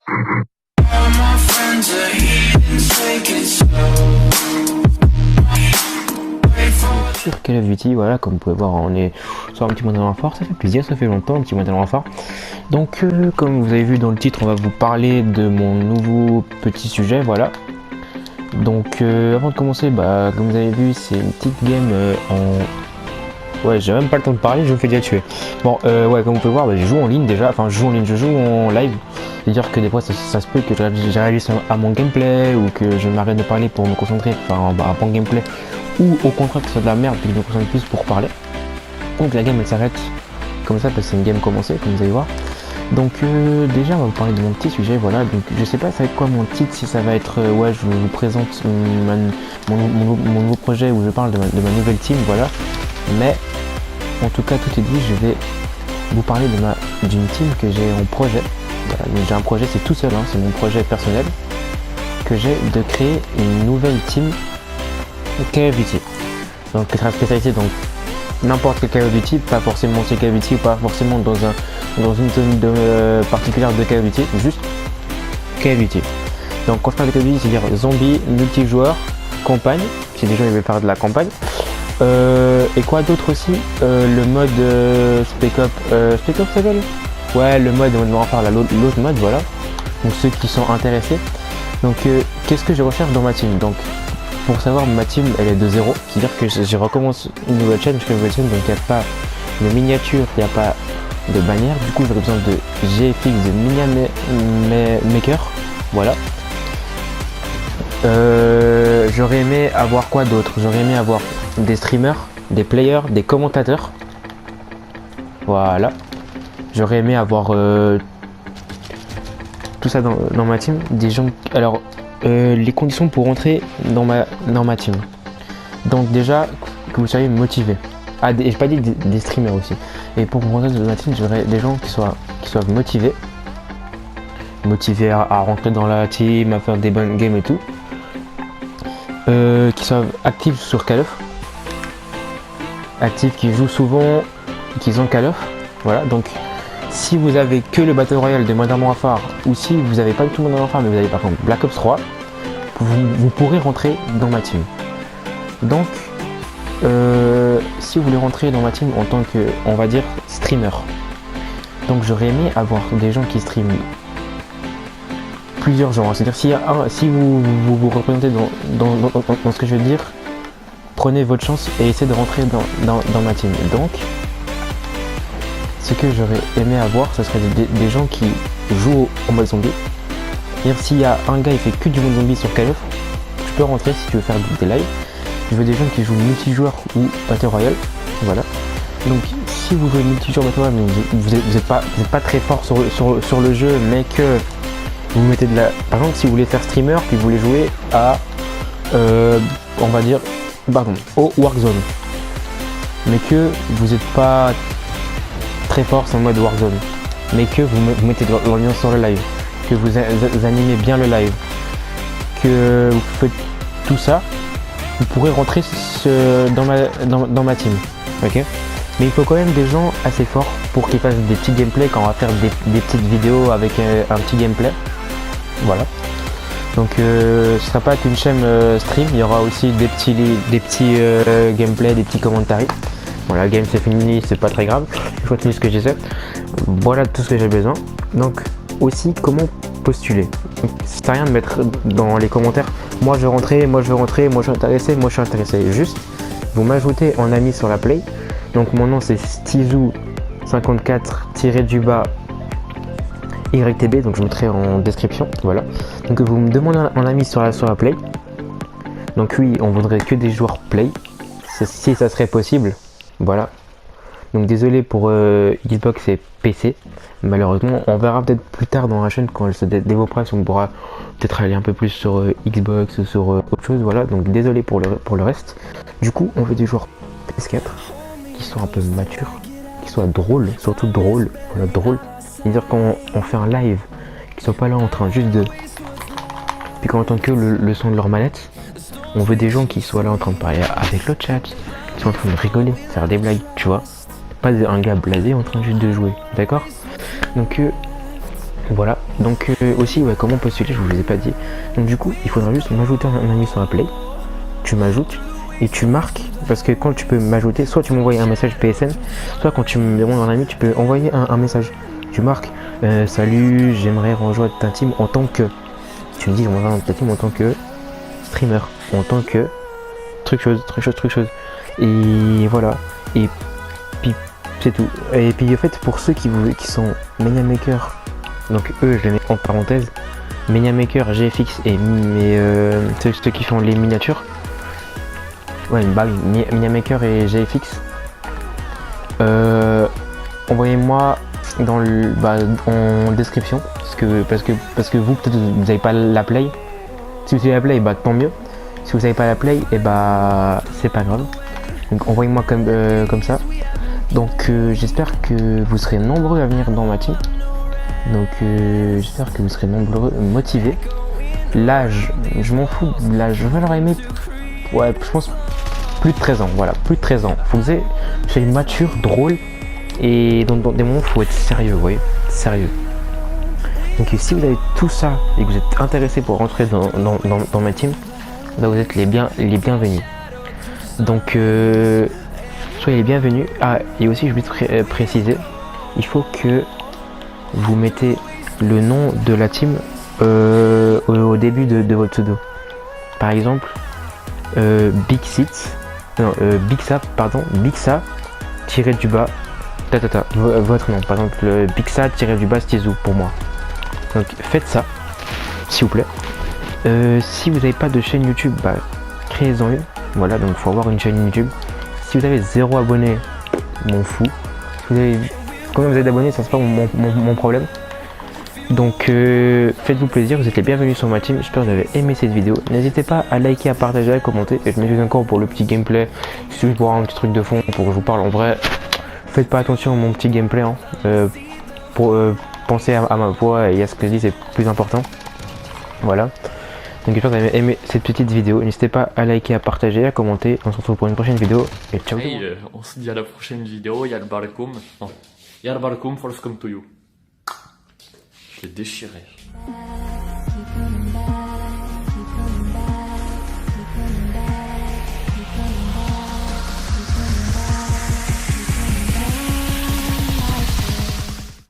Sur Call of Duty, voilà, comme vous pouvez voir, on est sur un petit Modern Warfare, ça fait plaisir, ça fait longtemps, un petit Modern Warfare. Donc, comme vous avez vu dans le titre, on va vous parler de mon nouveau petit sujet, voilà. Donc, avant de commencer, comme vous avez vu, c'est une petite game en... Ouais, j'ai même pas le temps de parler, je me fais déjà tuer. Bon, ouais, comme vous pouvez voir, je joue en ligne déjà, enfin, je joue en live. C'est-à-dire que des fois, ça se peut que je réagisse à mon gameplay ou que je m'arrête de parler pour me concentrer, enfin, à mon gameplay. Ou au contraire que ce soit de la merde et que je me concentre plus pour parler. Donc la game elle s'arrête comme ça parce que c'est une game commencée comme vous allez voir. Donc déjà on va vous parler de mon petit sujet, voilà. Donc je sais pas ça va être quoi mon titre, si ça va être ouais je vous présente mon nouveau projet où je parle de ma nouvelle team, voilà. Mais en tout cas tout est dit, je vais vous parler d'une team que j'ai en projet. Voilà, donc j'ai un projet, c'est tout seul, hein, c'est mon projet personnel que j'ai de créer une nouvelle team Call of Duty. Donc qui sera spécialisé dans n'importe quel Call of Duty, pas forcément c'est Call of Duty, pas forcément dans une zone particulière de Call of Duty, juste Call of Duty. Donc quand je parle de Call of Duty, c'est-à-dire zombie, multijoueur, campagne, si des gens ils veulent faire de la campagne. Et quoi d'autre aussi, le mode Spec Ops ça s'appelle ? Ouais, le mode on va faire l'autre mode, voilà. Donc ceux qui sont intéressés. Donc qu'est-ce que je recherche dans ma team ? Donc pour savoir, ma team elle est de 0, c'est-à-dire que je recommence une nouvelle chaîne, donc il n'y a pas de miniature, il n'y a pas de bannière, du coup j'aurais besoin de GFX, de Minion Maker, voilà. J'aurais aimé avoir quoi d'autre ? J'aurais aimé avoir des streamers, des players, des commentateurs, voilà. J'aurais aimé avoir tout ça dans ma team, des gens, alors... les conditions pour rentrer dans ma team. Donc déjà, que vous soyez motivé. Ah, et j'ai pas dit des streamers aussi. Et pour rentrer dans ma team, j'aurais des gens qui soient motivés. Motivés à rentrer dans la team, à faire des bonnes games et tout. Qui soient actifs sur Call of. Actifs, qui jouent souvent, qui ont Call of. Voilà, donc... Si vous avez que le Battle Royale de Modern Warfare ou si vous n'avez pas du tout Modern Warfare mais vous avez par contre Black Ops 3, vous pourrez rentrer dans ma team. Donc, si vous voulez rentrer dans ma team en tant que, on va dire, streamer, donc j'aurais aimé avoir des gens qui streament plusieurs genres. C'est-à-dire si vous représentez dans ce que je veux dire, prenez votre chance et essayez de rentrer dans ma team. Donc, ce que j'aurais aimé avoir, ce serait des gens qui jouent en mode zombie. C'est-à-dire s'il y a un gars qui fait que du mode zombie sur Call of, tu peux rentrer si tu veux faire des lives. Je veux des gens qui jouent multijoueur ou Battle Royale, voilà. Donc si vous jouez multijoueur Battle Royale, mais vous êtes pas très fort sur le jeu, mais que vous mettez de la... Par exemple si vous voulez faire streamer, puis vous voulez jouer à, on va dire, au Warzone, mais que vous n'êtes pas très fort sur le mode Warzone, mais que vous mettez de l'ambiance sur le live, que vous animez bien le live, que vous faites tout ça, vous pourrez rentrer dans ma team, ok. Mais il faut quand même des gens assez forts pour qu'ils fassent des petits gameplays quand on va faire des petites vidéos avec un petit gameplay, voilà. Donc ce sera pas qu'une chaîne stream, il y aura aussi des petits gameplays, des petits commentaires. Voilà, game c'est fini, c'est pas très grave, je continue ce que j'ai fait. Voilà tout ce que j'ai besoin. Donc aussi comment postuler. C'est rien de mettre dans les commentaires moi je veux rentrer, moi je veux rentrer, moi je suis intéressé. Juste vous m'ajoutez en ami sur la play. Donc mon nom c'est Stizou54-du-bas YTB, donc je mettrai en description. Voilà. Donc vous me demandez en ami sur la play. Donc oui, on voudrait que des joueurs play, si ça serait possible. Voilà. Donc désolé pour Xbox et PC. Malheureusement, on verra peut-être plus tard dans la chaîne quand elle se développera, si on pourra peut-être aller un peu plus sur Xbox ou sur autre chose. Voilà. Donc désolé pour le reste. Du coup, on veut des joueurs PS4 qui soient un peu matures, qui soient drôles, surtout drôles. Voilà, drôles. C'est-à-dire quand on fait un live, qu'ils soient pas là en train juste de... Puis qu'on entend que le son de leur manette. On veut des gens qui soient là en train de parler avec le chat, qui sont en train de rigoler, faire des blagues, tu vois. Pas un gars blasé en train juste de jouer, d'accord. Donc Voilà, donc aussi ouais, comment postuler, je vous les ai pas dit. Donc du coup, il faudra juste m'ajouter un ami sur la Play, tu m'ajoutes et tu marques, parce que quand tu peux m'ajouter, soit tu m'envoies un message PSN, soit quand tu me demandes un ami, tu peux envoyer un message. Tu marques, salut, j'aimerais rejoindre ta team en tant que, tu me dis, j'aimerais rejoindre ta team en tant que streamer, en tant que truc chose. Et voilà, et puis c'est tout. Et puis en fait, pour ceux qui sont Mania Maker, donc eux je les mets en parenthèse, Mania Maker, GFX et ceux qui font les miniatures. Ouais, bah oui, Mania Maker et GFX. Envoyez-moi dans le en description parce que vous peut-être vous n'avez pas la play. Si vous avez la play, bah tant mieux. Si vous n'avez pas la play, et bah c'est pas grave. Donc envoyez-moi comme ça. Donc j'espère que vous serez nombreux à venir dans ma team. Donc j'espère que vous serez nombreux motivés. L'âge, je m'en fous de l'âge. J'aurais aimé, ouais, je pense plus de 13 ans. Voilà, plus de 13 ans. Faut que vous soyez mature, drôle. Et dans des moments, faut être sérieux, vous voyez, sérieux. Donc si vous avez tout ça et que vous êtes intéressé pour rentrer dans ma team, là vous êtes les bienvenus. Donc soyez les bienvenus. Ah, et aussi je voulais préciser, il faut que vous mettez le nom de la team au début de votre pseudo. Par exemple, Bigsa tiré du bas votre nom. Par exemple, Bigsa tiré du bas Stiezou pour moi. Donc faites ça, s'il vous plaît. Si vous n'avez pas de chaîne YouTube, bah créez-en une. Voilà, donc il faut avoir une chaîne YouTube. Si vous avez 0 abonnés, m'en fous. Combien vous avez d'abonnés, ça c'est pas mon problème. Donc faites-vous plaisir, vous êtes les bienvenus sur ma team. J'espère que vous avez aimé cette vidéo. N'hésitez pas à liker, à partager, à commenter. Et je m'excuse encore pour le petit gameplay. Si pour avoir un petit truc de fond pour que je vous parle en vrai. Faites pas attention à mon petit gameplay. Pensez à ma voix et à ce que je dis, c'est plus important. Voilà. Donc j'espère que vous avez aimé cette petite vidéo. N'hésitez pas à liker, à partager, à commenter. On se retrouve pour une prochaine vidéo. Et ciao. Hey, on se dit à la prochaine vidéo. Il y a le barcoum. Il y a le barcoum, first come to you. Je l'ai déchiré.